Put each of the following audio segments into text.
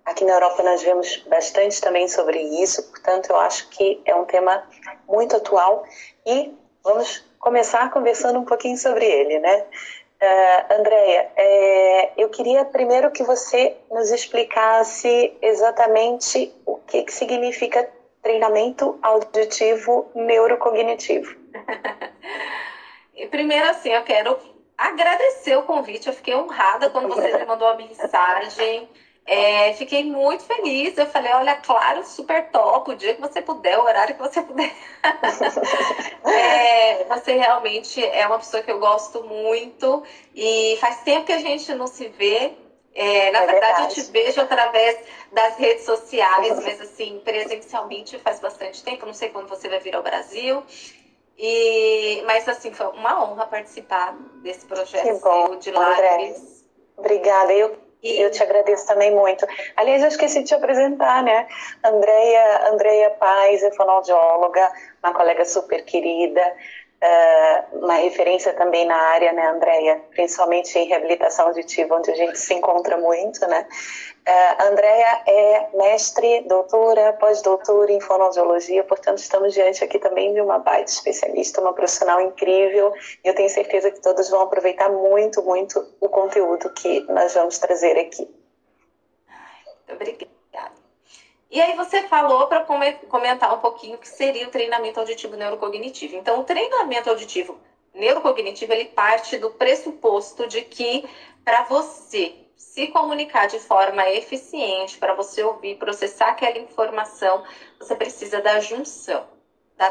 Aqui na Europa nós vemos bastante também sobre isso, portanto eu acho que é um tema muito atual e vamos começar conversando um pouquinho sobre ele, né? Andréia, eu queria primeiro que você nos explicasse exatamente o que significa treinamento auditivo neurocognitivo. Primeiro, assim, eu quero agradecer o convite. Eu fiquei honrada quando você me mandou a mensagem. Fiquei muito feliz. Eu falei, olha, claro, super top, o dia que você puder, o horário que você puder. Você realmente é uma pessoa que eu gosto muito e faz tempo que a gente não se vê. Na verdade, eu te vejo através das redes sociais, mas assim, presencialmente faz bastante tempo. Não sei quando você vai vir ao Brasil. Mas assim, foi uma honra participar desse projeto seu de lives. Obrigada, eu te agradeço também muito. Aliás, eu esqueci de te apresentar, né? Andréia Paz é fonoaudióloga, uma colega super querida, uma referência também na área, né, Andréia? Principalmente em reabilitação auditiva, onde a gente se encontra muito, né? Andréia é mestre, doutora, pós-doutora em fonoaudiologia, portanto estamos diante aqui também de uma baita especialista, uma profissional incrível, e eu tenho certeza que todos vão aproveitar muito, muito o conteúdo que nós vamos trazer aqui. Obrigada. E aí você falou para comentar um pouquinho o que seria o treinamento auditivo neurocognitivo. Então, o treinamento auditivo neurocognitivo, ele parte do pressuposto de que para você se comunicar de forma eficiente, para você ouvir, processar aquela informação, você precisa da junção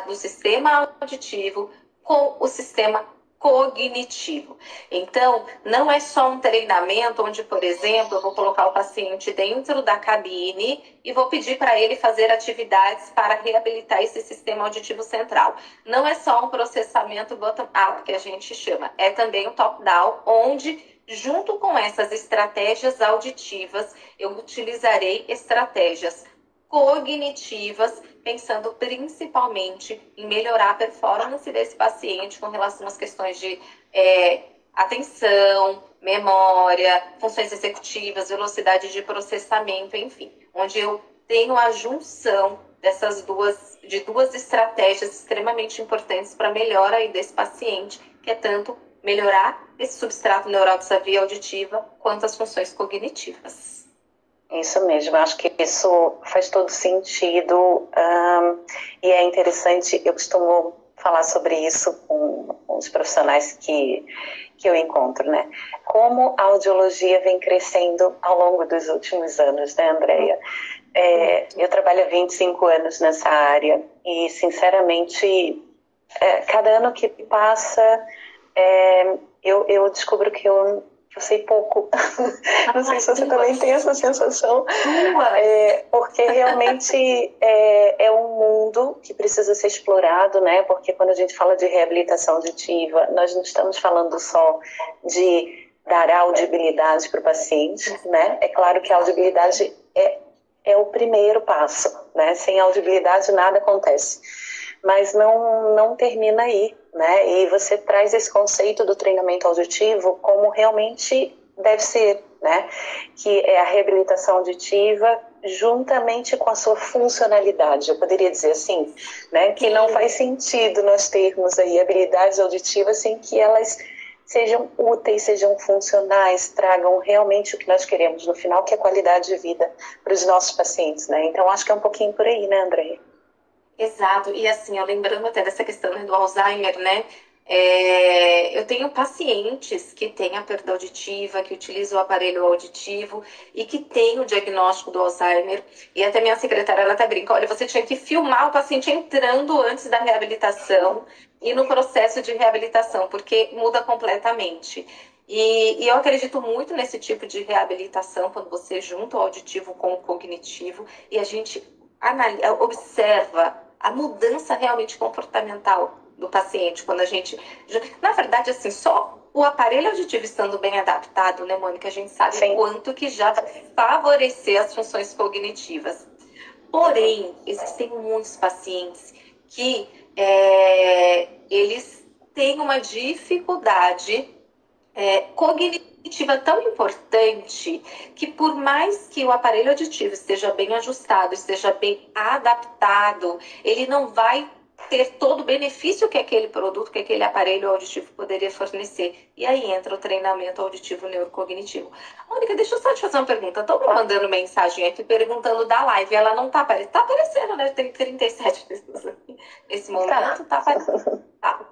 do sistema auditivo com o sistema cognitivo. Então, não é só um treinamento onde, por exemplo, eu vou colocar o paciente dentro da cabine e vou pedir para ele fazer atividades para reabilitar esse sistema auditivo central. Não é só um processamento bottom-up que a gente chama, é também um top-down, onde junto com essas estratégias auditivas, eu utilizarei estratégias cognitivas, pensando principalmente em melhorar a performance desse paciente com relação às questões de atenção, memória, funções executivas, velocidade de processamento, enfim, onde eu tenho a junção de duas estratégias extremamente importantes para a melhora aí desse paciente, que é tanto melhorar esse substrato neural dessa via auditiva quanto as funções cognitivas. Isso mesmo, acho que isso faz todo sentido, e é interessante, eu costumo falar sobre isso com os profissionais que eu encontro, né? Como a audiologia vem crescendo ao longo dos últimos anos, né, Andréia? Eu trabalho há 25 anos nessa área e, sinceramente, cada ano que passa, eu descubro que eu sei pouco. Não sei se você também tem essa sensação. Porque realmente é um mundo que precisa ser explorado, né? Porque quando a gente fala de reabilitação auditiva, nós não estamos falando só de dar audibilidade para o paciente, né? É claro que a audibilidade é o primeiro passo, né? Sem audibilidade nada acontece. Mas não termina aí, né? E você traz esse conceito do treinamento auditivo como realmente deve ser, né? Que é a reabilitação auditiva juntamente com a sua funcionalidade, eu poderia dizer assim, né? Que não faz sentido nós termos aí habilidades auditivas sem que elas sejam úteis, sejam funcionais, tragam realmente o que nós queremos no final, que é qualidade de vida para os nossos pacientes, né? Então acho que é um pouquinho por aí, né, André? Exato, e assim, eu lembrando até dessa questão, né, do Alzheimer, né? Eu tenho pacientes que têm a perda auditiva, que utilizam o aparelho auditivo e que têm o diagnóstico do Alzheimer. E até minha secretária, ela até brinca, olha, você tinha que filmar o paciente entrando antes da reabilitação e no processo de reabilitação, porque muda completamente. E eu acredito muito nesse tipo de reabilitação, quando você junta o auditivo com o cognitivo e a gente observa a mudança realmente comportamental do paciente, quando a gente... Na verdade, assim, só o aparelho auditivo estando bem adaptado, né, Mônica, a gente sabe o quanto que já vai favorecer as funções cognitivas. Porém, existem muitos pacientes que eles têm uma dificuldade cognitiva tão importante que, por mais que o aparelho auditivo esteja bem ajustado, esteja bem adaptado, ele não vai ter todo o benefício que aquele produto, que aquele aparelho auditivo poderia fornecer. E aí entra o treinamento auditivo neurocognitivo. Mônica, deixa eu só te fazer uma pergunta. Estou me mandando mensagem aqui perguntando da live. Ela não está aparecendo. Está aparecendo, né? Tem 37 pessoas aqui nesse momento. Está aparecendo. Tá.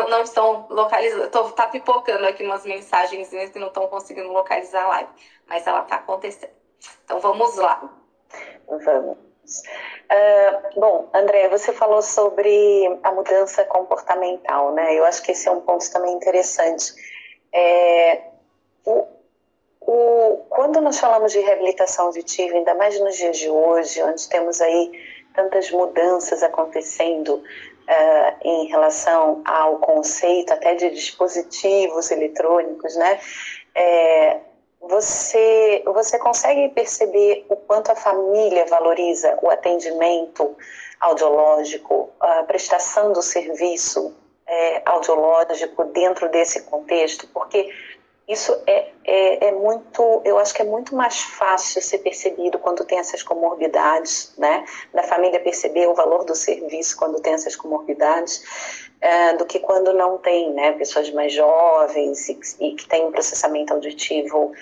Não estão localizando. Tá pipocando aqui umas mensagens que não estão conseguindo localizar a live. Mas ela está acontecendo. Então vamos lá. Vamos. Bom, André, você falou sobre a mudança comportamental, né? Eu acho que esse é um ponto também interessante. Quando nós falamos de reabilitação auditiva, ainda mais nos dias de hoje, onde temos aí tantas mudanças acontecendo em relação ao conceito até de dispositivos eletrônicos, né? Você consegue perceber o quanto a família valoriza o atendimento audiológico, a prestação do serviço audiológico dentro desse contexto? Porque isso eu acho que é muito mais fácil ser percebido quando tem essas comorbidades, né? Da família perceber o valor do serviço quando tem essas comorbidades, do que quando não tem, né? Pessoas mais jovens e que têm um processamento auditivo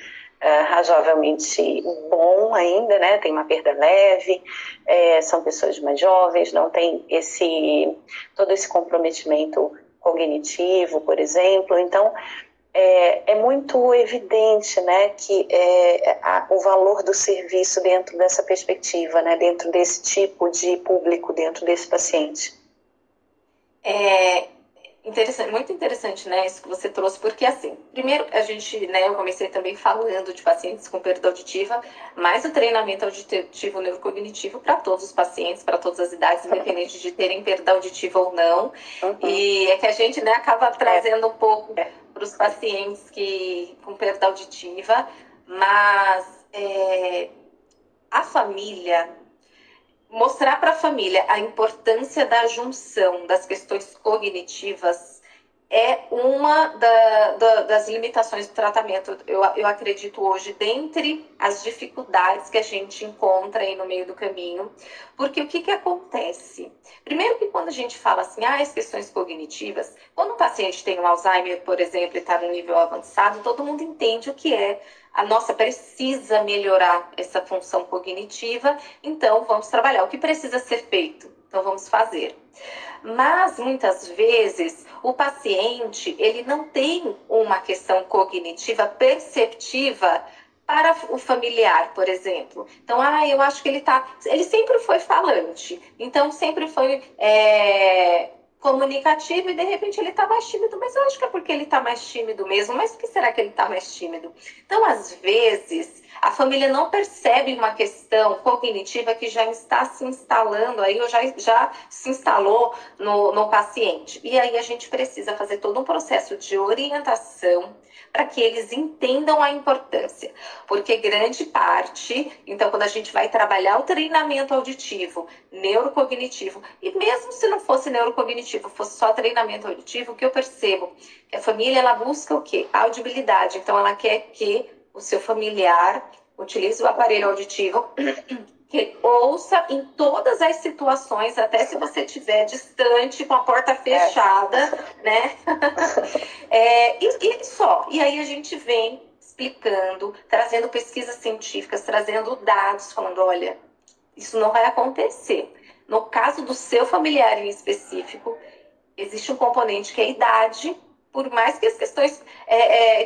razoavelmente bom ainda, né? Tem uma perda leve, são pessoas mais jovens, não tem todo esse comprometimento cognitivo, por exemplo. Então, é muito evidente, né, que o valor do serviço dentro dessa perspectiva, né, dentro desse tipo de público, dentro desse paciente. Muito interessante, né, isso que você trouxe, porque assim, primeiro eu comecei também falando de pacientes com perda auditiva, mas o treinamento auditivo neurocognitivo para todos os pacientes, para todas as idades, independente de terem perda auditiva ou não, e é que a gente, né, acaba trazendo um pouco para os pacientes com perda auditiva, mas a família, mostrar para a família a importância da junção das questões cognitivas é uma das limitações do tratamento. Eu acredito hoje, dentre as dificuldades que a gente encontra aí no meio do caminho, porque o que acontece? Primeiro que quando a gente fala assim, as questões cognitivas, quando o paciente tem um Alzheimer, por exemplo, e está no nível avançado, todo mundo entende o que é. Precisa melhorar essa função cognitiva, então vamos trabalhar. O que precisa ser feito? Então vamos fazer. Mas muitas vezes o paciente ele não tem uma questão cognitiva perceptiva para o familiar, por exemplo. Então, eu acho que ele sempre foi falante, então sempre foi comunicativo e de repente ele está mais tímido, mas eu acho que é porque ele está mais tímido mesmo. Mas por que será que ele está mais tímido? Então, às vezes, a família não percebe uma questão cognitiva que já está se instalando aí, ou já se instalou no paciente. E aí a gente precisa fazer todo um processo de orientação para que eles entendam a importância. Porque grande parte, então, quando a gente vai trabalhar o treinamento auditivo, neurocognitivo, e mesmo se não fosse neurocognitivo, fosse só treinamento auditivo, o que eu percebo? Que a família, ela busca o quê? A audibilidade. Então, ela quer que o seu familiar utilize o aparelho auditivo, que ouça em todas as situações, até se você estiver distante, com a porta fechada, né? E só. E aí a gente vem explicando, trazendo pesquisas científicas, trazendo dados, falando, olha, isso não vai acontecer. No caso do seu familiar em específico, existe um componente que é a idade, por mais que as questões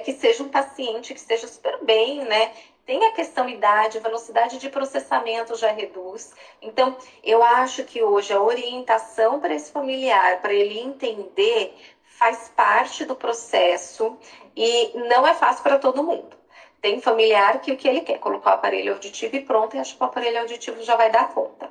que seja um paciente que esteja super bem, né? Tem a questão idade, velocidade de processamento já reduz. Então, eu acho que hoje a orientação para esse familiar, para ele entender, faz parte do processo e não é fácil para todo mundo. Tem familiar que o que ele quer? Colocar o aparelho auditivo e pronto, e acha que o aparelho auditivo já vai dar conta.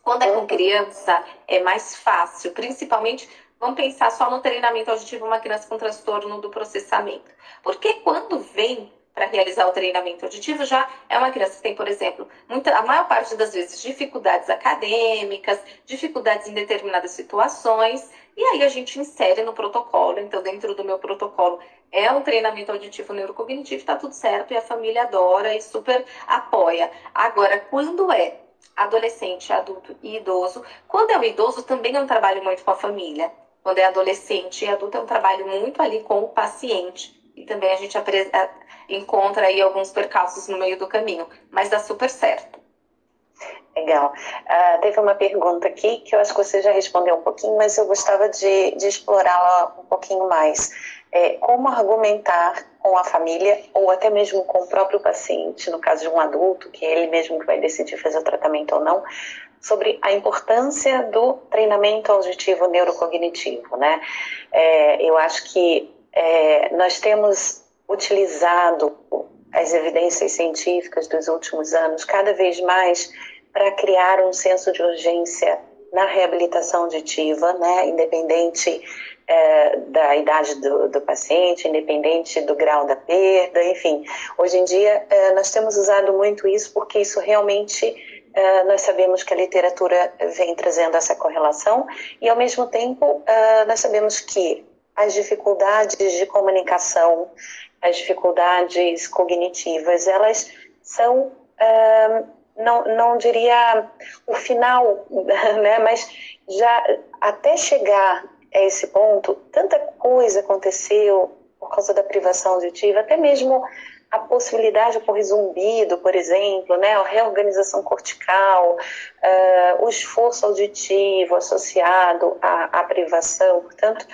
Quando é com criança, é mais fácil, principalmente, vamos pensar só no treinamento auditivo, uma criança com transtorno do processamento. Porque quando vem para realizar o treinamento auditivo, já é uma criança que tem, por exemplo, a maior parte das vezes, dificuldades acadêmicas, dificuldades em determinadas situações, E aí a gente insere no protocolo. Então, dentro do meu protocolo, é um treinamento auditivo neurocognitivo, está tudo certo, e a família adora e super apoia. Agora, quando é adolescente, adulto e idoso, quando é o idoso, também é um trabalho muito com a família. Quando é adolescente e adulto, é um trabalho muito ali com o paciente. E também a gente encontra aí alguns percalços no meio do caminho, mas dá super certo. Legal. Teve uma pergunta aqui que eu acho que você já respondeu um pouquinho, mas eu gostava de explorá-la um pouquinho mais. Como argumentar com a família ou até mesmo com o próprio paciente, no caso de um adulto, que é ele mesmo que vai decidir fazer o tratamento ou não, sobre a importância do treinamento auditivo neurocognitivo, né? Eu acho que nós temos utilizado as evidências científicas dos últimos anos cada vez mais para criar um senso de urgência na reabilitação auditiva, né? Independente da idade do paciente, independente do grau da perda, enfim. Hoje em dia, nós temos usado muito isso porque isso realmente, nós sabemos que a literatura vem trazendo essa correlação e, ao mesmo tempo, nós sabemos que as dificuldades de comunicação, as dificuldades cognitivas, elas são, não diria o final, né? Mas já até chegar a esse ponto, tanta coisa aconteceu por causa da privação auditiva, até mesmo a possibilidade de ocorrer zumbido, por exemplo, né? A reorganização cortical, o esforço auditivo associado à privação, portanto,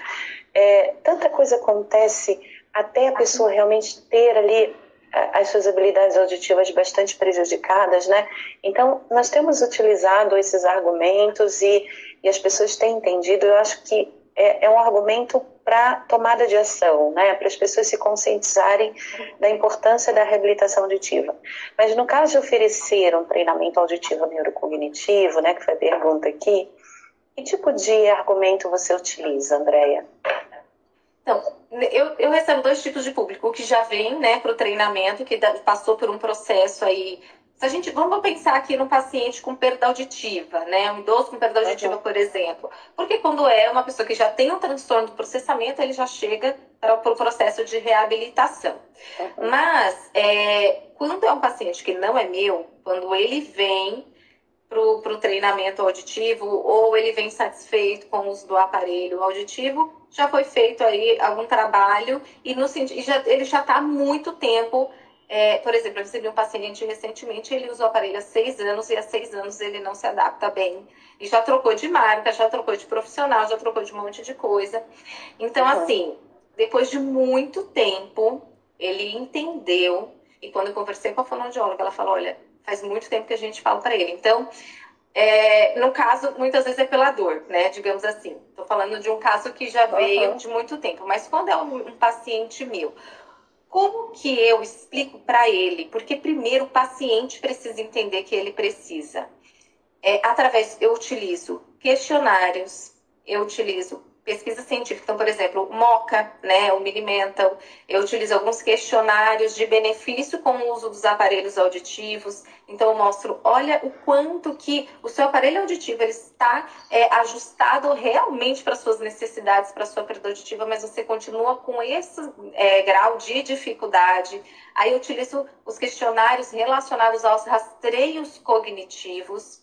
tanta coisa acontece até a pessoa realmente ter ali as suas habilidades auditivas bastante prejudicadas, né? Então, nós temos utilizado esses argumentos e as pessoas têm entendido. Eu acho que é um argumento para tomada de ação, né? Para as pessoas se conscientizarem da importância da reabilitação auditiva. Mas no caso de oferecer um treinamento auditivo neurocognitivo, né, que foi a pergunta aqui, que tipo de argumento você utiliza, Andréia? Então, eu recebo dois tipos de público, o que já vem, né, para o treinamento, que passou por um processo aí. Vamos pensar aqui no paciente com perda auditiva, né, um idoso com perda auditiva, por exemplo. Porque quando é uma pessoa que já tem um transtorno do processamento, ele já chega para o processo de reabilitação. Mas, quando é um paciente que não é meu, quando ele vem para o treinamento auditivo ou ele vem satisfeito com o uso do aparelho auditivo, já foi feito aí algum trabalho e ele já está há muito tempo. Por exemplo, eu recebi um paciente recentemente, ele usou o aparelho há 6 anos e há 6 anos ele não se adapta bem. E já trocou de marca, já trocou de profissional, já trocou de um monte de coisa. Então, assim, depois de muito tempo, ele entendeu. E quando eu conversei com a fonoaudióloga, ela falou, olha, faz muito tempo que a gente fala para ele. Então, no caso, muitas vezes é pela dor, né? Digamos assim. Estou falando de um caso que já veio de muito tempo. Mas quando é um paciente meu, como que eu explico para ele? Porque primeiro o paciente precisa entender que ele precisa. Eu utilizo questionários, eu utilizo pesquisa científica. Então, por exemplo, o MoCA, né, o Minimental, eu utilizo alguns questionários de benefício com o uso dos aparelhos auditivos. Então, eu mostro, olha o quanto que o seu aparelho auditivo ele está ajustado realmente para suas necessidades, para sua perda auditiva, mas você continua com esse grau de dificuldade. Aí eu utilizo os questionários relacionados aos rastreios cognitivos.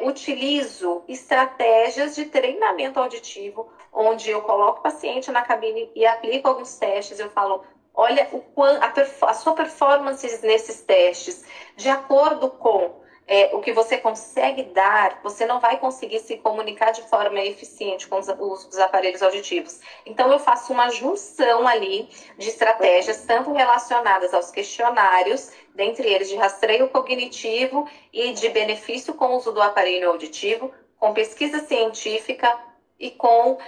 Utilizo estratégias de treinamento auditivo, onde eu coloco o paciente na cabine e aplico alguns testes. Eu falo, olha a sua performance nesses testes, de acordo com o que você consegue dar, você não vai conseguir se comunicar de forma eficiente com os aparelhos auditivos. Então, eu faço uma junção ali de estratégias, tanto relacionadas aos questionários, dentre eles de rastreio cognitivo e de benefício com o uso do aparelho auditivo, com pesquisa científica e com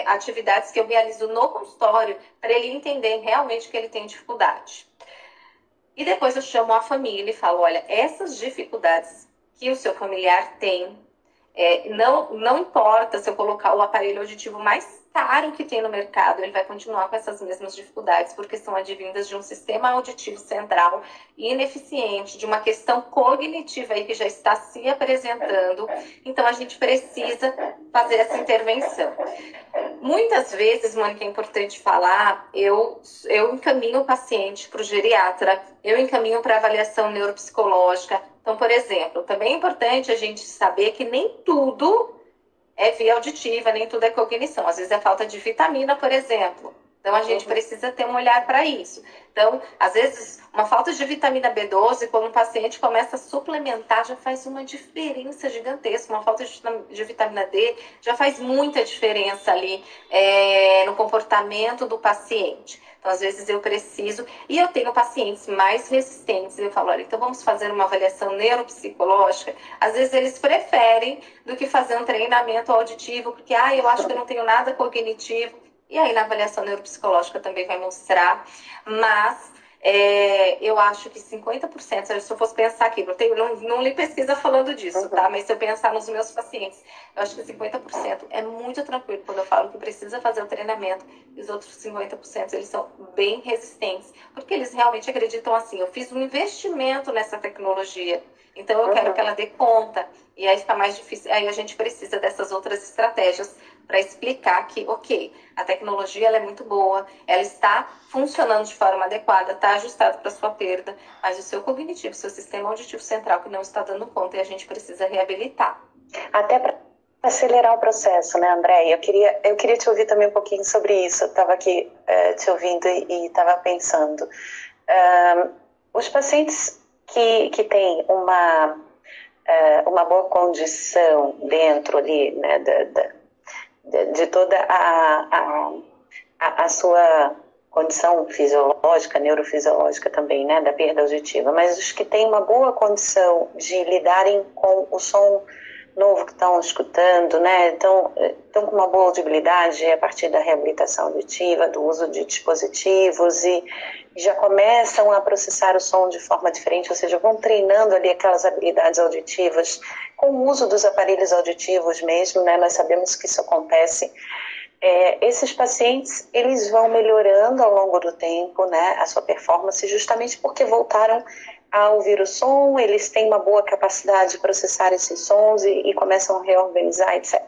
atividades que eu realizo no consultório para ele entender realmente que ele tem dificuldade. E depois eu chamo a família e falo, olha, essas dificuldades que o seu familiar tem, não importa se eu colocar o aparelho auditivo mais caro que tem no mercado, ele vai continuar com essas mesmas dificuldades, porque são advindas de um sistema auditivo central ineficiente, de uma questão cognitiva aí que já está se apresentando. Então, a gente precisa fazer essa intervenção. Muitas vezes, Mônica, é importante falar, eu encaminho o paciente para o geriatra, eu encaminho para avaliação neuropsicológica. Então, por exemplo, também é importante a gente saber que nem tudo é via auditiva, nem tudo é cognição. Às vezes é falta de vitamina, por exemplo. Então, a gente precisa ter um olhar para isso. Então, às vezes, uma falta de vitamina B12, quando o paciente começa a suplementar, já faz uma diferença gigantesca. Uma falta de vitamina D já faz muita diferença ali no comportamento do paciente. Então, às vezes, eu preciso... E eu tenho pacientes mais resistentes. Eu falo, olha, então vamos fazer uma avaliação neuropsicológica. Às vezes, eles preferem do que fazer um treinamento auditivo, porque, eu acho que eu não tenho nada cognitivo. E aí, na avaliação neuropsicológica também vai mostrar, mas eu acho que 50%, se eu fosse pensar aqui, não li pesquisa falando disso, tá? Mas se eu pensar nos meus pacientes, eu acho que 50% é muito tranquilo quando eu falo que precisa fazer o treinamento, e os outros 50% eles são bem resistentes, porque eles realmente acreditam assim, eu fiz um investimento nessa tecnologia, então eu quero que ela dê conta, e aí fica mais difícil, aí a gente precisa dessas outras estratégias para explicar que, ok, a tecnologia ela é muito boa, ela está funcionando de forma adequada, está ajustado para a sua perda, mas o seu cognitivo, o seu sistema auditivo central que não está dando conta e a gente precisa reabilitar. Até para acelerar o processo, né, André? Eu queria te ouvir também um pouquinho sobre isso. Eu estava aqui te ouvindo e estava pensando. Os pacientes que têm uma boa condição dentro ali, né, de toda a sua condição fisiológica, neurofisiológica também, né, da perda auditiva, mas os que têm uma boa condição de lidarem com o som novo que estão escutando, né, estão com uma boa audibilidade a partir da reabilitação auditiva, do uso de dispositivos e já começam a processar o som de forma diferente, ou seja, vão treinando ali aquelas habilidades auditivas com o uso dos aparelhos auditivos mesmo, né, nós sabemos que isso acontece. Esses pacientes, eles vão melhorando ao longo do tempo, né, a sua performance, justamente porque voltaram a ouvir o som, eles têm uma boa capacidade de processar esses sons e começam a reorganizar, etc.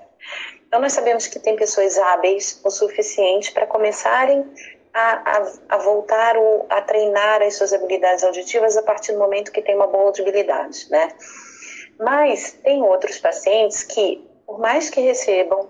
Então, nós sabemos que tem pessoas hábeis o suficiente para começarem a voltar a treinar as suas habilidades auditivas a partir do momento que tem uma boa audibilidade, né? Mas tem outros pacientes que, por mais que recebam,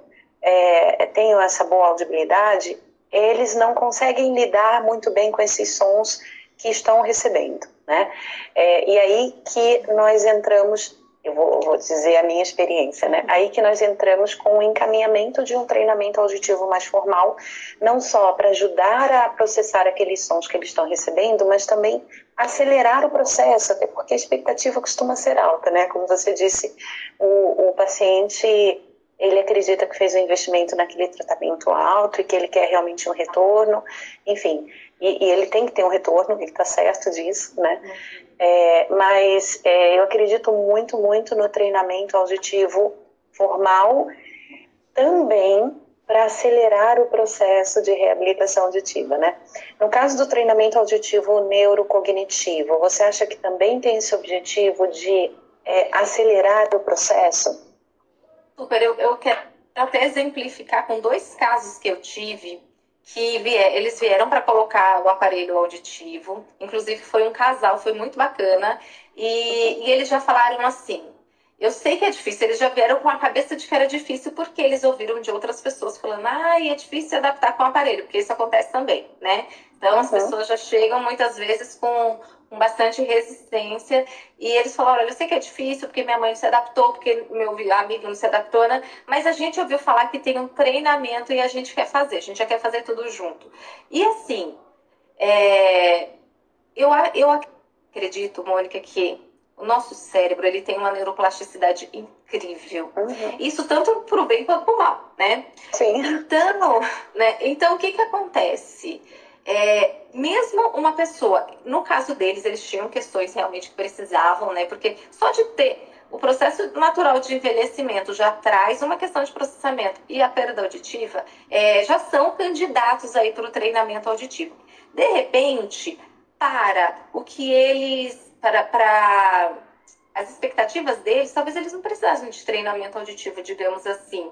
tenham essa boa audibilidade, eles não conseguem lidar muito bem com esses sons que estão recebendo, né? E aí que nós entramos, eu vou dizer a minha experiência, né? Aí que nós entramos com o encaminhamento de um treinamento auditivo mais formal, não só para ajudar a processar aqueles sons que eles estão recebendo, mas também acelerar o processo, até porque a expectativa costuma ser alta, né? Como você disse, o paciente, ele acredita que fez um investimento naquele tratamento alto e que ele quer realmente um retorno, enfim, e ele tem que ter um retorno, ele está certo disso, né? Mas eu acredito muito, muito no treinamento auditivo formal também para acelerar o processo de reabilitação auditiva, né? No caso do treinamento auditivo neurocognitivo, você acha que também tem esse objetivo de acelerar o processo? Super, eu quero até exemplificar com 2 casos que eu tive, que eles vieram para colocar o aparelho auditivo, inclusive foi um casal, foi muito bacana, e eles já falaram assim, eu sei que é difícil, eles já vieram com a cabeça de que era difícil porque eles ouviram de outras pessoas falando, é difícil se adaptar com o aparelho, porque isso acontece também, né? Então as pessoas já chegam muitas vezes com bastante resistência, e eles falaram, olha, eu sei que é difícil porque minha mãe não se adaptou, porque meu amigo não se adaptou, né? Mas a gente ouviu falar que tem um treinamento e a gente quer fazer, a gente já quer fazer tudo junto. E assim, eu acredito, Mônica, que o nosso cérebro, ele tem uma neuroplasticidade incrível. Isso tanto para o bem quanto para o mal, né? Sim. Então, o que acontece? Mesmo uma pessoa, no caso deles, eles tinham questões realmente que precisavam, né? Porque só de ter o processo natural de envelhecimento já traz uma questão de processamento e a perda auditiva, já são candidatos aí para o treinamento auditivo. De repente, para o que eles, para as expectativas deles, talvez eles não precisassem de treinamento auditivo, digamos assim.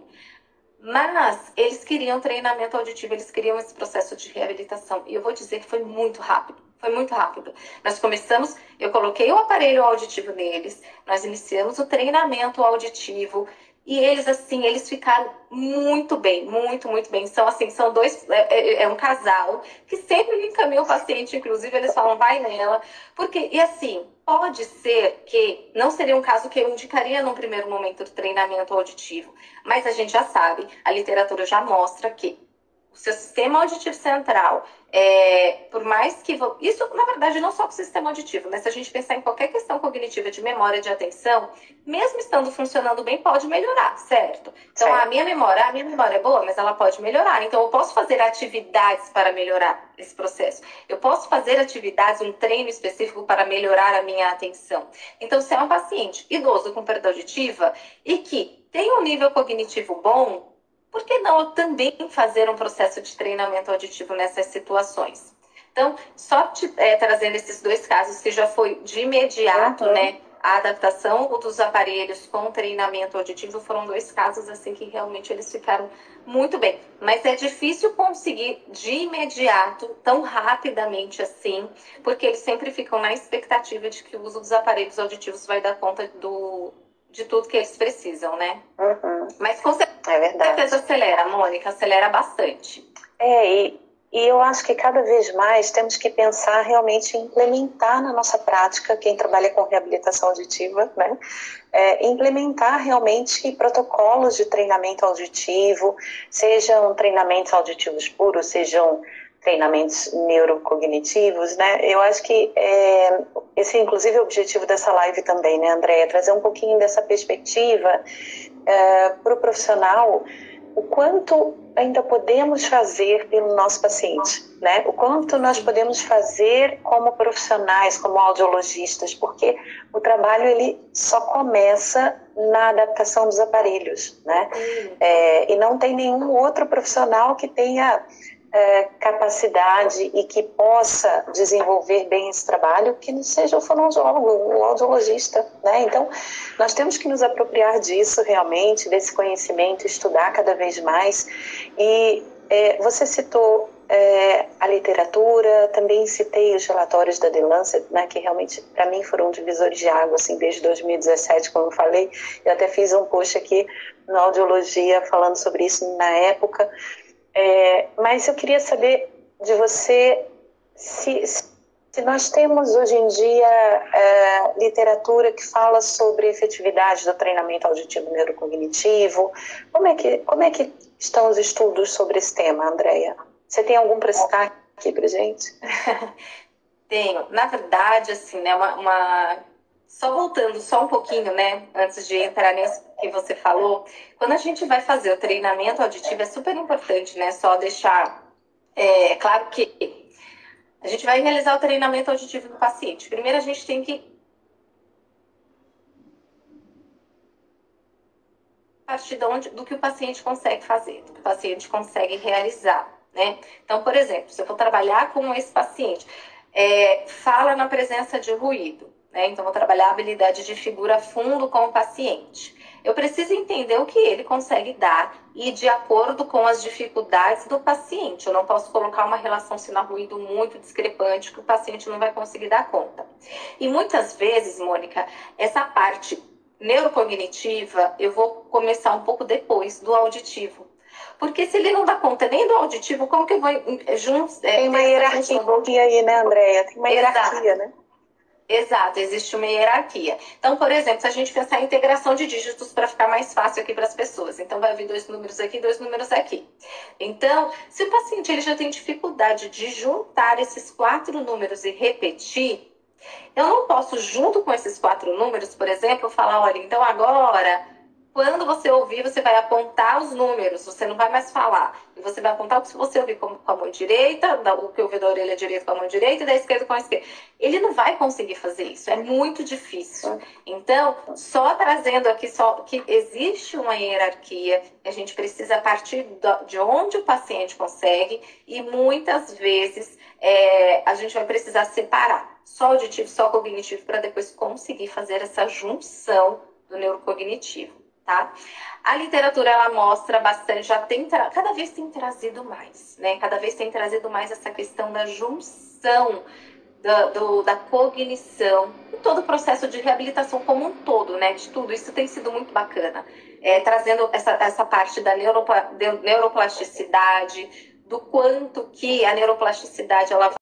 Mas eles queriam treinamento auditivo, eles queriam esse processo de reabilitação. E eu vou dizer que foi muito rápido. Foi muito rápido. Nós começamos, eu coloquei o aparelho auditivo neles, nós iniciamos o treinamento auditivo e eles, assim, eles ficaram muito bem, muito, muito bem. São, assim, são dois, um casal que sempre me encaminha o paciente, inclusive eles falam, vai nela, porque, e assim, pode ser que não seria um caso que eu indicaria num primeiro momento do treinamento auditivo, mas a gente já sabe, a literatura já mostra que o seu sistema auditivo central, por mais que... Isso, na verdade, não só com o sistema auditivo, né? Se a gente pensar em qualquer questão cognitiva de memória, de atenção, mesmo estando funcionando bem, pode melhorar, certo? Então, a minha memória é boa, mas ela pode melhorar. Então, eu posso fazer atividades para melhorar esse processo. Eu posso fazer atividades, um treino específico para melhorar a minha atenção. Então, se é um paciente idoso com perda auditiva e que tem um nível cognitivo bom, por que não também fazer um processo de treinamento auditivo nessas situações? Então, só trazendo esses dois casos que já foi de imediato, né? A adaptação dos aparelhos com treinamento auditivo foram dois casos assim que realmente eles ficaram muito bem. Mas é difícil conseguir de imediato, tão rapidamente assim, porque eles sempre ficam na expectativa de que o uso dos aparelhos auditivos vai dar conta de tudo que eles precisam, né? Mas com certeza acelera, Mônica, acelera bastante. E eu acho que cada vez mais temos que pensar realmente em implementar na nossa prática, quem trabalha com reabilitação auditiva, né? Implementar realmente protocolos de treinamento auditivo, sejam treinamentos auditivos puros, sejam treinamentos neurocognitivos, né? Eu acho que esse é inclusive o objetivo dessa live também, né, Andréia? Trazer um pouquinho dessa perspectiva para o profissional, o quanto ainda podemos fazer pelo nosso paciente, né? O quanto nós podemos fazer como profissionais, como audiologistas, porque o trabalho ele só começa na adaptação dos aparelhos, né? E não tem nenhum outro profissional que tenha capacidade e que possa desenvolver bem esse trabalho que não seja o fonoaudiólogo, o audiologista, né? Então, nós temos que nos apropriar disso realmente, desse conhecimento, estudar cada vez mais. E você citou a literatura, também citei os relatórios da The Lancet, né, que realmente para mim foram divisores de água, assim, desde 2017, como eu falei. Eu até fiz um post aqui na Audiologia falando sobre isso na época. Mas eu queria saber de você se nós temos hoje em dia literatura que fala sobre a efetividade do treinamento auditivo neurocognitivo. Como é que estão os estudos sobre esse tema, Andréia? Você tem algum para citar aqui para gente? Tenho. Na verdade, assim, né, só voltando só um pouquinho, né, antes de entrar nisso que você falou, quando a gente vai fazer o treinamento auditivo, é super importante, né, só deixar claro que a gente vai realizar o treinamento auditivo do paciente. Primeiro, a gente tem que partir do que o paciente consegue fazer, do que o paciente consegue realizar, né? Então, por exemplo, se eu for trabalhar com esse paciente, fala na presença de ruído, né? Então, vou trabalhar a habilidade de figura fundo com o paciente. Eu preciso entender o que ele consegue dar e de acordo com as dificuldades do paciente. Eu não posso colocar uma relação sinal-ruído muito discrepante que o paciente não vai conseguir dar conta. E muitas vezes, Mônica, essa parte neurocognitiva eu vou começar um pouco depois do auditivo. Porque se ele não dá conta nem do auditivo, como que eu vou juntos... Tem uma hierarquia aí, né, Andréia? Tem uma hierarquia, né? Exato, existe uma hierarquia. Então, por exemplo, se a gente pensar em integração de dígitos para ficar mais fácil aqui para as pessoas. Então, vai vir 2 números aqui, 2 números aqui. Então, se o paciente ele já tem dificuldade de juntar esses 4 números e repetir, eu não posso, junto com esses 4 números, por exemplo, falar, olha, então agora Quando você ouvir, você vai apontar os números, você não vai mais falar. E você vai apontar o que você ouvir com a mão direita, o que ouvir da orelha direita com a mão direita e da esquerda com a esquerda. Ele não vai conseguir fazer isso, é muito difícil. Então, só trazendo aqui só que existe uma hierarquia, a gente precisa partir de onde o paciente consegue e muitas vezes a gente vai precisar separar só auditivo, só cognitivo, para depois conseguir fazer essa junção do neurocognitivo. Tá? A literatura ela mostra bastante, já tem cada vez tem trazido mais, né? Cada vez tem trazido mais essa questão da junção da cognição e todo o processo de reabilitação como um todo, né? De tudo isso tem sido muito bacana, trazendo essa parte da neuroplasticidade, do quanto que a neuroplasticidade ela